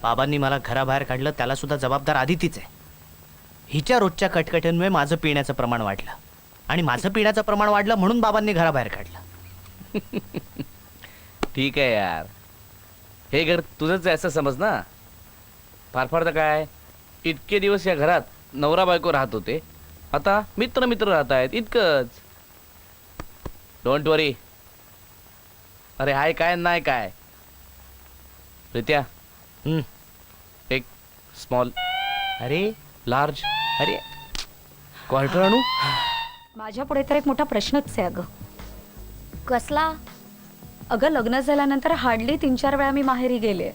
बाबांनी मला घराबाहेर काढलं त्याला सुद्धा जबाबदार आदितीच आहे. हिच्या रोजच्या कटकटींमुळे माझं पिण्याचं प्रमाण वाढलं आणि माझं पिण्याचं प्रमाण वाढलं म्हणून बाबांनी घराबाहेर काढलं. ठीक आहे यार, हे घर तुझंच आहे असं समज ना. फार फार तर काय, इतके दिवस या घरात नवरा बायको राहत होते, आता मित्र मित्र राहत आहेत, इतकंच. डोंट वरी. अरे हाय काय नाही काय. प्रीत्या, एक स्मॉल अरे लार्ज अरे क्वार्टर आणू. माझ्या पुढे तर एक मोठा प्रश्नच आहे अगं. कसला? अगं लग्न झाल्यानंतर हार्डली 3-4 वेळा मी माहेरी गेले.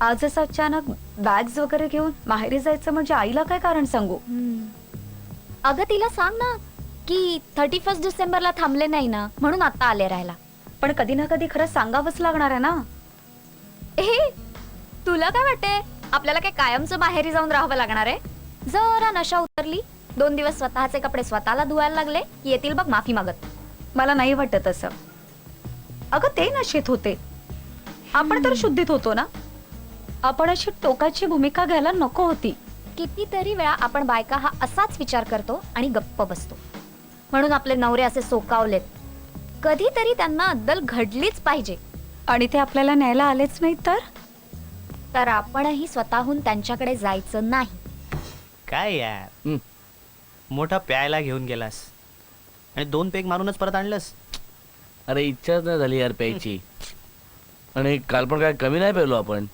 आज असं अचानक बॅग्स वगैरे घेऊन माहेरी जायचं म्हणजे आईला काय कारण सांगू? अगं तिला सांग ना की 31 डिसेंबरला थांबले नाही ना म्हणून आता आले राहायला. पण कधी ना कधी खरं सांगावंच लागणार आहे ना. तुला काय वाटते आपल्याला काय कायमचं माहेरी जाऊन राहावं लागणार आहे? जरा नशा उतरली, 2 दिवस स्वतःचे कपडे स्वतःला धुवायला लागले, येतील बघ माफी मागत. मला नाही वाटत असं. अगं ते नशेत होते, आपण तर शुद्धीत होतो ना. आपण अशी टोकाची भूमिका घ्यायला नको होती. कितीतरी वेळा आपण बायका हा असाच विचार करतो आणि गप्प बसतो. म्हणून आपले नवरे असे सोकावलेत. कधीतरी त्यांना अद्दल घडलीच पाहिजे. आणि ते आपल्याला न्यायला आलेच नाही तर आपणही स्वतःहून त्यांच्याकडे जायचं नाही. काय यार, मोठा प्यायला घेऊन गेलास आणि 2 पेग मारूनच परत आणलंस. अरे इच्छाच नाही झाली यार प्यायची. आणि काल पण काय कमी नाही पेलो आपण.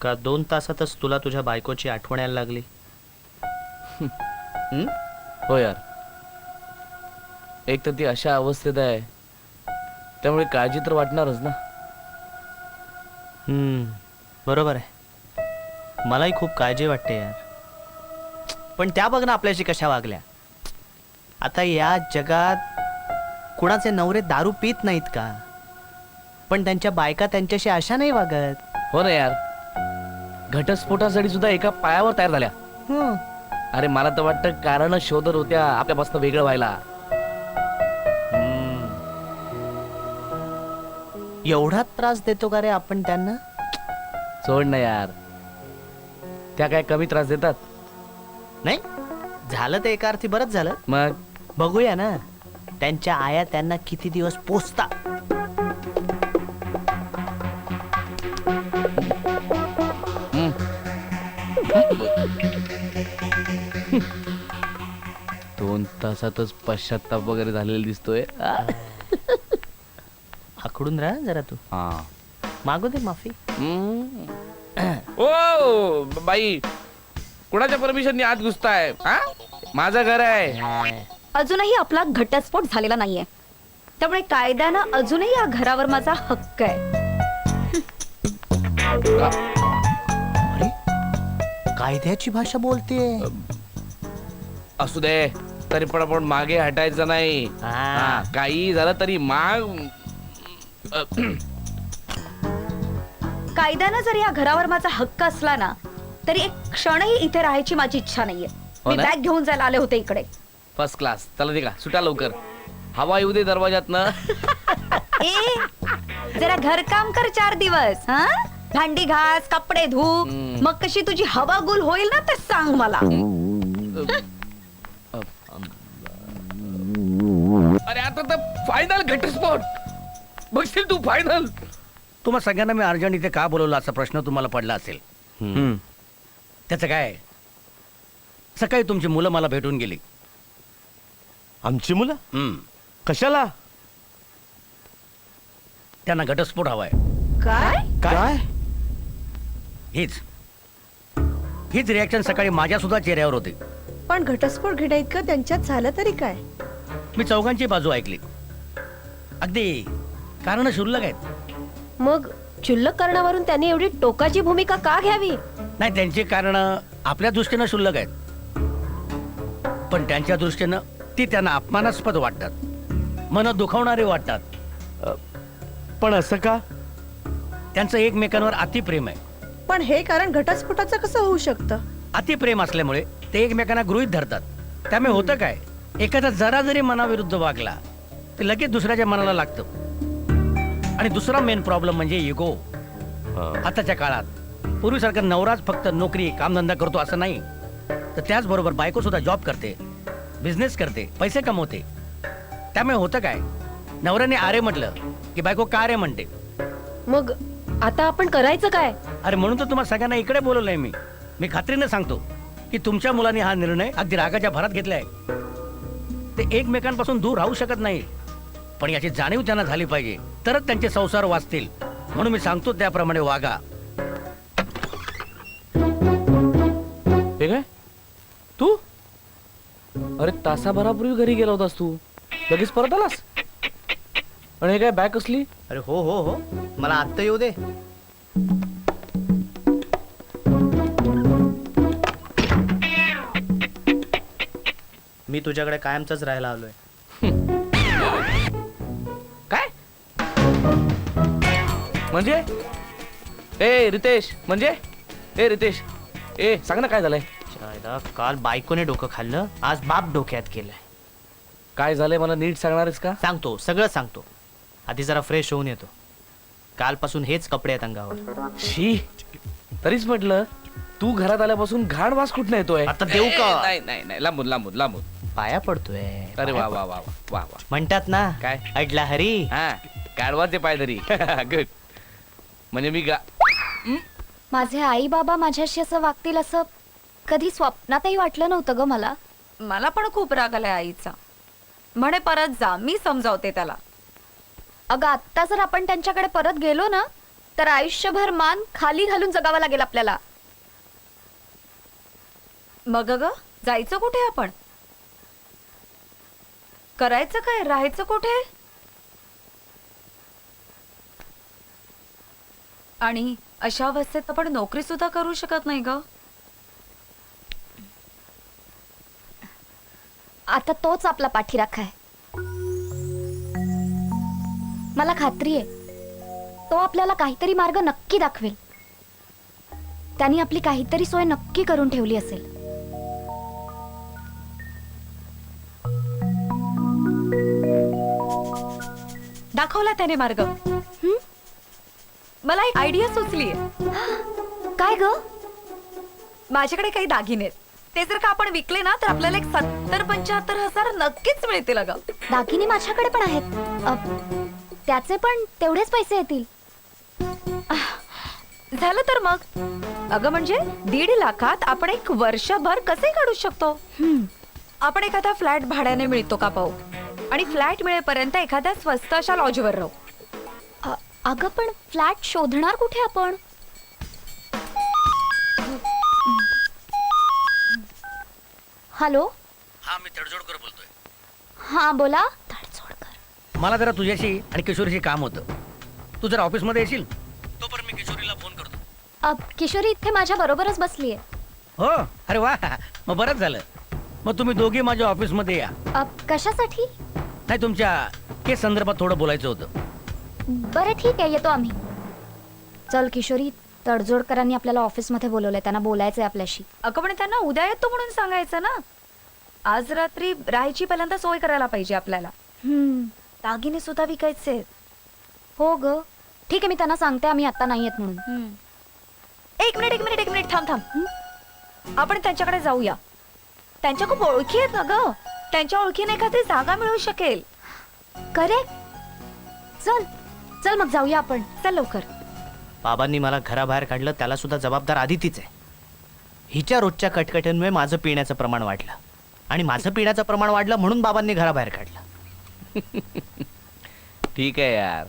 का 2 तासातच तुला तुझ्या बायकोची आठवण यायला लागली? हो यार, एक तर ती अशा अवस्थेत आहे, त्यामुळे काळजी तर वाटणारच ना. बरोबर आहे, मलाही खूप काळजी वाटते यार. पण त्या बघ ना आपल्याशी कशा वागल्या. आता या जगात कुणाचे नवरे दारू पित नाहीत का? पण त्यांच्या बायका त्यांच्याशी अशा नाही वागत. हो ना यार, घटस्फोटासाठी सुद्धा एका पायावर तयार झाल्या. अरे मला तर वाटतं कारण शोधत होत्या आपल्यापासून वेगळं व्हायला. एवढा त्रास देतो का रे आपण त्यांना? सोड ना यार, त्या काय कमी त्रास देतात? नाही झालं ते एका अर्थी बरंच झालं. मग बघूया ना त्यांच्या आया त्यांना किती दिवस पोसता. दोन तासातच पश्चाताप वगैरे झालेला दिसतोय. आखडून राहा जरा तू. मागू दे माफी. ओ बाई, कुणाच्या परमिशनने आत घुसताय? माझं घर आहे. अजूनही आपला घटस्फोट झालेला नाहीये, त्यामुळे कायद्यानं अजूनही या घरावर माझा हक्क आहे. अरे कायद्याची भाषा बोलते. असू दे, तरी पण आपण मागे हटायचं नाही. काही झालं तरी माग. कायद्यानं जर या घरावर माझा हक्क असला ना, तरी एक क्षणही इथे राहायची माझी इच्छा नाहीये. मी बॅग घेऊन जायला आले होते इकडे. First class. चला दे का, सुटा लवकर. हवा येऊ दे दरवाजात ना. जरा घरकाम कर 4 दिवस. भांडी घास, कपडे धु, मग कशी तुझी हवा गुल होईल ना ते सांग मला. अरे आता तर फायनल घटस्फोट बघशील तू. फायनल. तुम्हा सगळ्यांना मी अर्जंट इथे का बोलवलं असा प्रश्न तुम्हाला पडला असेल. त्याचं काय, सकाळी तुमची मुलं मला भेटून गेली. आमची मुलं? कशाला? त्यांना घटस्फोट हवाय. काय काय? हीच रिॲक्शन सकाळी माझ्या सुद्धा चेहऱ्यावर होती. पण घटस्फोट घडायचं त्यांच्यात झालं तरी काय? मी चौघांची बाजू ऐकली. अगदी कारण क्षुल्लक आहेत. मग क्षुल्लक कारणावरून त्यांनी एवढी टोकाची भूमिका का घ्यावी? नाही, त्यांची कारण आपल्या दृष्टीनं क्षुल्लक आहेत, पण त्यांच्या दृष्टीनं ती त्यांना अपमानास्पद वाटतात, मन दुखावणारे वाटतात. पण असं का? त्यांचं एकमेकांवर अतिप्रेम आहे. पण हे कारण घटस्फोटाचं कसं होऊ शकतं? अतिप्रेम असल्यामुळे ते एकमेकांना गृहीत धरतात. त्यामुळे होतं काय, एखादा जरा जरी मनाविरुद्ध वागला ते लगेच दुसऱ्याच्या मनाला लागतं. आणि दुसरा मेन प्रॉब्लेम म्हणजे इगो. आताच्या काळात पूर्वीसारखं नवराच फक्त नोकरी कामधंदा करतो असं नाही, तर त्याचबरोबर बायको सुद्धा जॉब करते, बिझनेस करते, पैसे कमवते. त्यामुळे होतं काय, नवऱ्याने आरे म्हटलं की बायको का रे म्हणते. मग आता आपण करायचं काय? अरे म्हणून तर तुम्हाला सगळ्यांना इकडे बोलवलंय मी खात्रीने सांगतो की तुमच्या मुलांनी हा निर्णय अगदी रागाच्या भरात घेतलाय. ते एकमेकांपासून दूर राहू शकत नाही, पण याची जाणीव त्यांना झाली पाहिजे, तरच त्यांचे संसार वाचतील. म्हणून मी सांगतो त्याप्रमाणे वागा. हे काय तू? अरे तासाभरापूर्वी घरी गेला होतास तू, लगेच परत आलास? आणि हे काय बॅग कसली? अरे हो हो हो, मला आत्ता येऊ दे. मी तुझ्याकडे कायमचाच राहायला आलोय. काय म्हणजे? ए रितेश, म्हणजे ए रितेश, ए सांग ना काय झालंय? शायदा काल बायकोने डोकं खाल्लं, आज बाप डोक्यात केलंय. काय झालंय मला नीट सांगणारच का? सांगतो, सगळं सांगतो. आधी जरा फ्रेश होऊन येतो. कालपासून हेच कपडे आहेत अंगावर. शी, तरीच म्हटलं तू घरात आल्यापासून घाण वास कुठं येतोय? आता देऊ का? नाही नाही नाही, लांबून लांबून लांबून. पाया पडतोय. अरे वा वा वा वा वा वा. म्हणतात ना काय? अडला हरी. हा, गाढवाचे पाय तरी. गुड. म्हणजे मी माझे आई बाबा माझ्याशी असं वागतील असं कधी स्वप्नातही वाटलं नव्हतं ग मला. मला पण खूप राग आलाय आईचा. म्हणे परत जा, मी समजावते त्याला. अगं आत्ता जर आपण त्यांच्याकडे परत गेलो ना, तर आयुष्यभर मान खाली घालून जगावं लागेल आपल्याला. मग ग जायचं कुठे आपण? करायचं काय? राहायचं कुठे? आणि अशा अवस्थेत आपण नोकरी सुद्धा करू शकत नाही ग. आता तोच आपला पाठीराखा आहे. मला खात्री आहे तो आपल्याला काहीतरी मार्ग नक्की दाखवेल. त्यांनी आपली काहीतरी सोय नक्की करून ठेवली असेल. दाखवला त्याने मार्ग. मला एक आयडिया सुचलीये. काय ग? माझ्याकडे काही दागिने आहेत. ते जर का आपण विकले ना, तर आपल्याला एक 70-75 हजार नक्कीच मिळतील अगं. दागिने माझ्याकडे पण आहेत. त्याचे पण तेवढेच पैसे येतील. झालं तर मग. अगं म्हणजे 1.5 लाखात आपण एक वर्षभर कसे काढू शकतो? आपण एखादा फ्लॅट भाड्याने मिळतो का पाहू, आणि फ्लॅट मिळेपर्यंत एखाद्या स्वस्त अशा लॉजवर राहू. अगं पण फ्लॅट शोधणार कुठे आपण? हॅलो. हा, मी तडजोडकर बोलतोय. हा बोला. तडजोडकर. मला जरा तुझ्याशी आणि किशोरीशी काम होतं. तू जर ऑफिसमध्ये येशील तोपर्यंत मी किशोरीला फोन करतो. किशोरी इथे माझ्या बरोबरच बसलीये. हो? अरे वा, मग बरंच झालं. मग तुम्ही दोघे माझ्या ऑफिसमध्ये या. कशासाठी? नाही, तुमच्या केस संदर्भात थोडं बोलायचं होतं. बरं ठीक आहे, येतो आम्ही. चल किशोरी, तडजोडकरांनी आपल्याला ऑफिसमध्ये बोलवलंय, त्यांना बोलायचंय आपल्याशी. अगं पण त्यांना उद्या येतो म्हणून सांगायचं ना. आज रात्री राहायची पहिल्यांदा सोय करायला पाहिजे आपल्याला. दागिने सुद्धा विकायचे. हो ग, ठीक आहे, मी त्यांना सांगते आम्ही आता नाही येत म्हणून. एक मिनिट थांब. आपण त्यांच्याकडे जाऊया. त्यांच्या खूप ओळखी आहेत ना ग. त्यांच्या ओळखीने एखादी जागा मिळू शकेल. करेक्ट. चल चल मग जाऊया आपण. चल लवकर. बाबांनी मला घराबाहेर काढलं, त्याला सुद्धा जबाबदार आदितीच आहे. हिच्या रोजच्या कटकटींमुळे माझं पिण्याचं प्रमाण वाढलं, आणि माझं पिण्याचं प्रमाण वाढलं म्हणून बाबांनी घराबाहेर काढलं. ठीक आहे यार,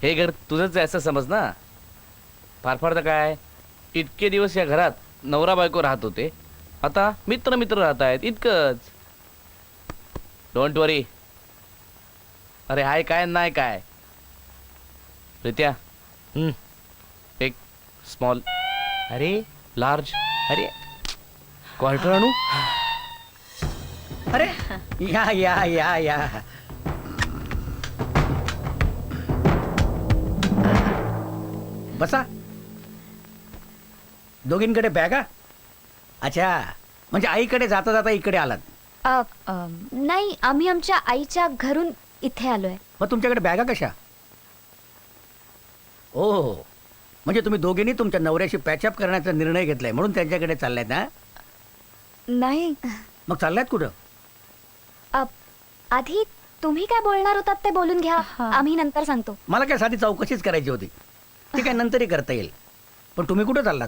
हे घर तुझंच आहे असं समज ना. फार तर काय, इतके दिवस या घरात नवरा बायको राहत होते, आता मित्र मित्र राहत आहेत, इतकंच. डोंट वरी. अरे हाय काय नाही काय. प्रीत्या, एक स्मॉल, अरे लार्ज, अरे क्वार्टर आणू. अरे या या या या. बसा. दोघींकडे बॅगा? अच्छा, म्हणजे आईकडे जाता जाता इकडे आलात. नाही, आम्ही आमच्या आईच्या घरून इथे आलोय. मग तुमच्याकडे बॅगा कशा? ओ, म्हणजे तुम्ही दोघींनी तुमच्या नवऱ्याशी पॅचअप करण्याचा निर्णय घेतलाय म्हणून त्यांच्याकडे चाललायत ना? नाही. मग चाललायत कुठं? आधी तुम्ही काय बोलणार होतात ते बोलून घ्या. हा. आम्ही नंतर सांगतो. मला काय साधी चौकशीच करायची होती. ती काय नंतरही करता येईल. पण तुम्ही कुठं चाललात?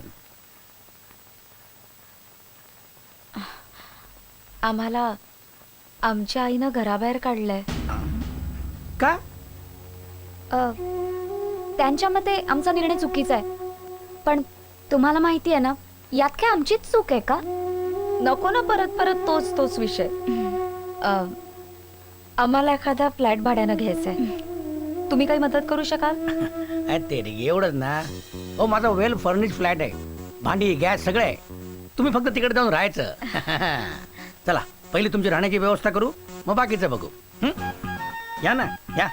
आम्हाला आमच्या आईनं घराबाहेर काढलंय. का? त्यांच्या मते आमचा निर्णय चुकीचा आहे. पण तुम्हाला माहिती आहे ना, यात काय आमचीच चूक आहे का? नको ना परत परत तोच विषय. आम्हाला एखादा फ्लॅट भाड्यानं घ्यायचंय. तुम्ही काही मदत करू शकाल? ते रे, एवढंच ना. हो, माझा वेल फर्निश फ्लॅट आहे. भांडी गॅस सगळं आहे. तुम्ही फक्त तिकडे जाऊन राहायचं. चला पहिली तुमची राहण्याची व्यवस्था करू, मग बाकीचं बघू. हं? या ना या.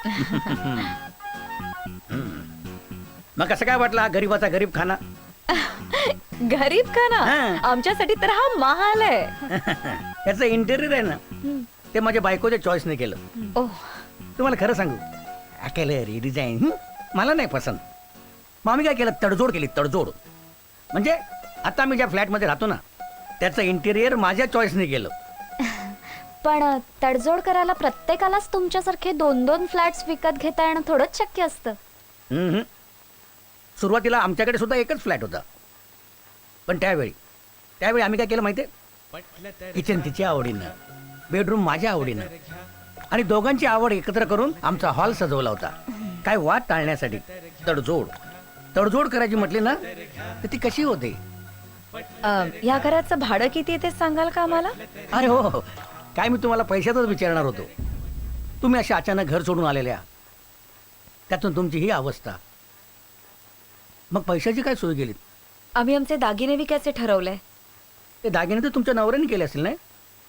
मग कसं काय वाटला गरीबाचा गरीब खाना? गरीब का ना? हा. आमच्यासाठी तर हा महाल आहे. याचं इंटेरियर आहे ना, ते माझ्या बायकोच्या चॉईसने केलं. ओह, तुम्हाला खरं सांगू, कलर डिझाईन मला नाही पसंत. मग आम्ही काय केलं, तडजोड केली, तडजोड. म्हणजे आता मी ज्या फ्लॅटमध्ये राहतो ना, त्याचं इंटेरियर माझ्या चॉईसने केलं. पण तडजोड करायला प्रत्येकालाच तुमच्यासारखे 2-2 फ्लॅट्स विकत घेता येणं थोडंच शक्य असतं. हम्म. सुरुवातीला आमच्याकडे सुद्धा एकच फ्लॅट होता. पण त्यावेळी आम्ही काय केलं माहितीये, किचन तिच्या आवडीनं, बेडरूम माझ्या आवडीनं, आणि दोघांची आवड एकत्र करून आमचा हॉल सजवला होता. काय वाद टाळण्यासाठी. तडजोड करायची म्हटली ना, तर ती कशी होते. या घराचं भाडं किती आहे ते सांगाल का आम्हाला? अरे हो, काय मी तुम्हाला पैशातच विचारणार होतो. तुम्ही अशा अचानक घर सोडून आलेल्या, त्यातून तुमची ही अवस्था. मग पैशाची काय सोय केलीत? आम्ही आमचे दागिने विकायचे ठरवलंय. ते दागिने तर तुमच्या नवऱ्याने केले असेल नाही?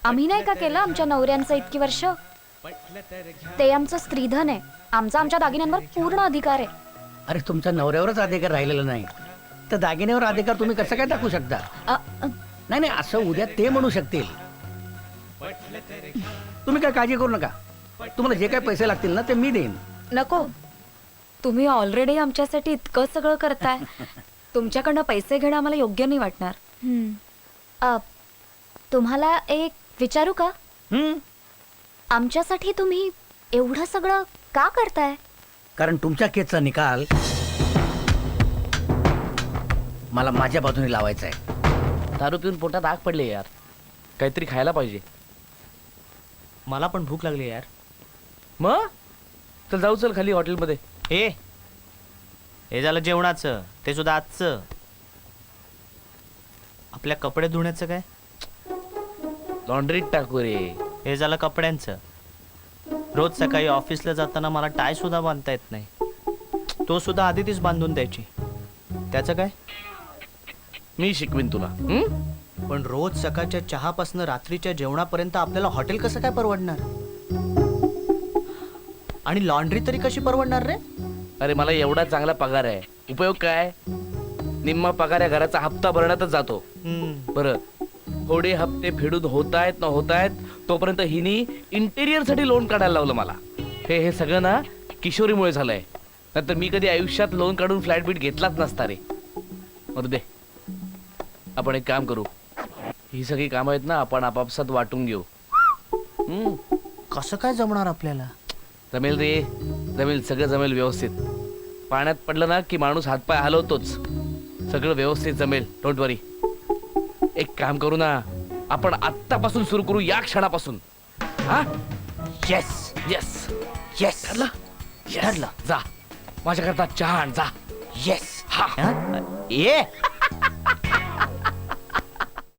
आम्ही नाही का केलं आमच्या नवऱ्यांचं इतकी वर्ष? ते आमचं स्त्रीधन आहे. आमच्या दागिन्यांवर पूर्ण अधिकार आहे. अरे तुमच्या नवऱ्यावरच अधिकार राहिलेला नाही, तर दागिन्यावर अधिकार तुम्ही कसं काय टाकू शकता? नाही, असं उद्या ते म्हणू शकतील. तुम्ही काय काळजी करू नका. तुम्हाला जे काय पैसे लागतील ना, ते मी देईन. नको, तुम्ही ऑलरेडी आमच्यासाठी इतकं सगळं करताय. तुमच्याकडनं पैसे घेणं आम्हाला योग्य नाही वाटणार. तुम्हाला एक विचारू का? हं? आमच्यासाठी तुम्ही एवढं सगळं का करताय? कारण तुमच्या केसचा निकाल मला माझ्या बाजूने लावायचा आहे. दारू पिऊन पोटात आग पडले यार. काहीतरी खायला पाहिजे. मला पण भूक लागली यार. मग चल जाऊ, चल खाली हॉटेलमध्ये. हे झालं जेवणाचं, ते सुद्धा आजचं. आपल्या कपडे धुण्याचं काय? लॉन्ड्रीत टाकू रे. हे झालं कपड्यांचं. रोज सकाळी ऑफिसला जाताना मला टाय सुद्धा बांधता येत नाही. तो सुद्धा आधी तीच बांधून द्यायची. त्याचं काय? मी शिकवीन तुला. पण रोज सकाळच्या चहापासून रात्रीच्या जेवणापर्यंत आपल्याला हॉटेल कसं काय परवडणार? आणि लॉन्ड्री तरी कशी परवडणार रे? अरे मला एवढा चांगला पगार आहे, उपयोग काय? निम्मा पगार या घराचा हप्ता भरण्यातच जातो. बरं, थोडे हप्ते फेडून होतायत न होतायत तोपर्यंत हिनी इंटेरियर साठी लोन काढायला लावलं मला. हे सगळं ना किशोरीमुळे झालंय. नंतर मी कधी आयुष्यात लोन काढून फ्लॅट बीट घेतलाच नसता रे. मरू दे, आपण एक काम करू. ही सगळी कामं आहेत ना, आपण आपापसात वाटून घेऊ. कसं काय जमणार आपल्याला? जमेल रे, जमेल, सगळं जमेल व्यवस्थित. पाण्यात पडलं ना की माणूस हातपाय हलवतोच. सगळं व्यवस्थित जमेल, डोंट वरी. एक काम करू ना, आपण आत्तापासून सुरू करू, या क्षणापासून. हा, येस येस येस ठरलं. ठरलं. जा माझ्याकरता चहा आण, जा. येस. हा ये